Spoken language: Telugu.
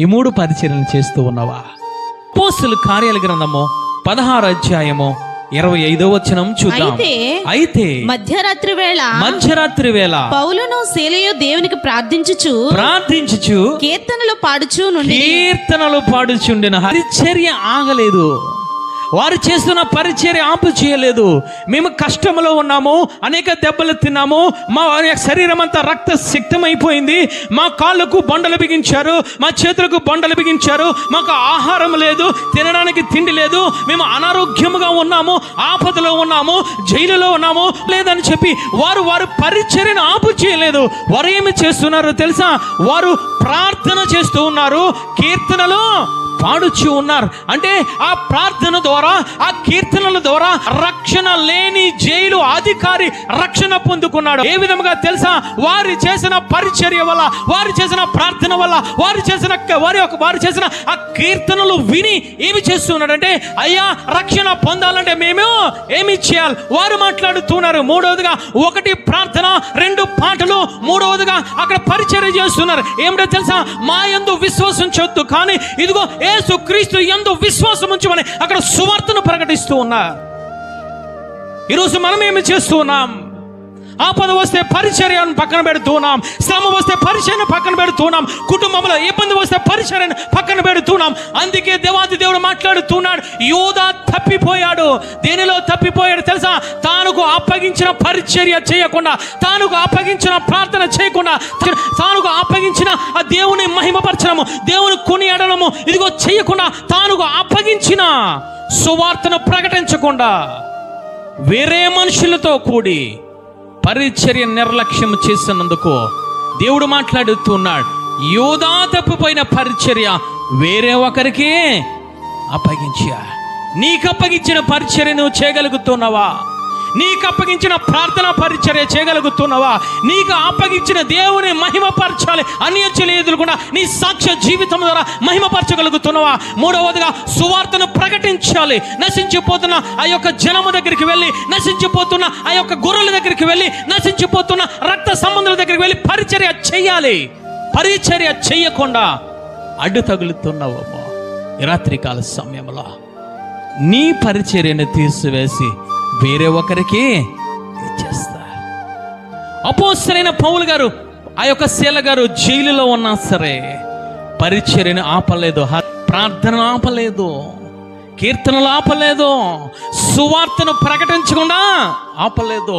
ఈ 3 పరిచర్యలు చేస్తూ ఉన్నావా? అపోస్తలుల కార్యాల గ్రంథము 16వ అధ్యాయము 25వ వచనం చూద్దాం. అయితే మధ్యరాత్రి వేళ పౌలును సీలయు దేవునికి ప్రార్థించుచు కీర్తనలు పాడుచుండెను. పరిచర్య ఆగలేదు. వారు చేస్తున్న పరిచర్య ఆపు చేయలేదు. మేము కష్టంలో ఉన్నాము, అనేక దెబ్బలు తిన్నాము, మా శరీరం అంతా రక్త సిక్తమైపోయింది, మా కాళ్ళకు బండలు బిగించారు, మా చేతులకు బండలు బిగించారు, మాకు ఆహారం లేదు, తినడానికి తిండి లేదు, మేము అనారోగ్యముగా ఉన్నాము, ఆపదలో ఉన్నాము, జైలులో ఉన్నాము లేదని చెప్పి వారు పరిచర్యను ఆపు చేయలేదు. వారు ఏమి చేస్తున్నారో తెలుసా? వారు ప్రార్థన చేస్తూ ఉన్నారు, కీర్తనలు పాడుచు ఉన్నారు. అంటే ఆ ప్రార్థన ద్వారా, ఆ కీర్తనల ద్వారా రక్షణ లేని జైలు అధికారి రక్షణ పొందుకున్నాడు. ఏ విధంగా తెలుసా? వారు చేసిన పరిచర్య వల్ల, వారు చేసిన ప్రార్థన వల్ల, వారు చేసిన ఆ కీర్తనలు విని ఏమి చేస్తున్నాడంటే, అయ్యా రక్షణ పొందాలంటే మేము ఏమి చేయాలి? వారు మాట్లాడుతున్నారు. మూడవదిగా 1 ప్రార్థన, 2 పాటలు, మూడవదిగా అక్కడ పరిచర్య చేస్తున్నారు. ఏమిటో తెలుసా? మా యందు విశ్వాసించొద్దు, కానీ ఇదిగో యేసు క్రీస్తు యందు విశ్వాసం ఉంచమని అక్కడ సువార్తను ప్రకటిస్తూ ఉన్నారు. ఈరోజు మనం ఏమి చేస్తూ ఉన్నాం? ఆపద వస్తే పరిచర్యను పక్కన పెడుతున్నాం, శ్రమ వస్తే పరిచర్యను పక్కన పెడుతున్నాం, కుటుంబంలో ఇబ్బంది వస్తే పరిచర్యను పక్కన పెడుతున్నాం. అందుకే దేవాది దేవుడు మాట్లాడుతున్నాడు, యూదా తప్పిపోయాడు. దేనిలో తప్పిపోయాడు తెలుసా? తానుకు అప్పగించిన పరిచర్య చేయకుండా, తానుకు అప్పగించిన ప్రార్థన చేయకుండా, తానుకు అప్పగించిన ఆ దేవుని మహిమపరచడము, దేవుని కొనియాడడము ఇదిగో చేయకుండా, తానుకు అప్పగించిన సువార్తను ప్రకటించకుండా వేరే మనుషులతో కూడి పరిచర్య నిర్లక్ష్యం చేసినందుకు దేవుడు మాట్లాడుతున్నాడు, యూదా తప్పిపోయిన పరిచర్య వేరే ఒకరికి అప్పగించా. నీకు అప్పగించిన పరిచర్య నువ్వు చేయగలుగుతున్నావా? నీకు అప్పగించిన ప్రార్థన పరిచర్య చేయగలుగుతున్నావా? నీకు అప్పగించిన దేవుని మహిమపరచాలి, అన్యజనులు ఎదురుకుండా నీ సాక్ష్య జీవితం ద్వారా మహిమపరచగలుగుతున్నావా? మూడవదిగా సువార్తను ప్రకటించాలి. నశించిపోతున్న ఆ యొక్క జనము దగ్గరికి వెళ్ళి, నశించిపోతున్న ఆ యొక్క గొర్రెల దగ్గరికి వెళ్ళి, నశించిపోతున్న రక్త సంబంధుల దగ్గరికి వెళ్ళి పరిచర్య చెయ్యాలి. పరిచర్య చెయ్యకుండా అడ్డు తగులుతున్నావమ్మా. ఈ రాత్రికాల సమయంలో నీ పరిచర్యను తీసివేసి వేరే ఒకరికి ఇచ్చేస్తా. అపోస్తలుడైన పౌలు గారు, ఆ యొక్క శీల గారు జైలులో ఉన్నా సరే పరిచర్యను ఆపలేదు, ప్రార్థన ఆపలేదు, కీర్తనలు ఆపలేదు, సువార్తను ప్రకటించకుండా ఆపలేదు.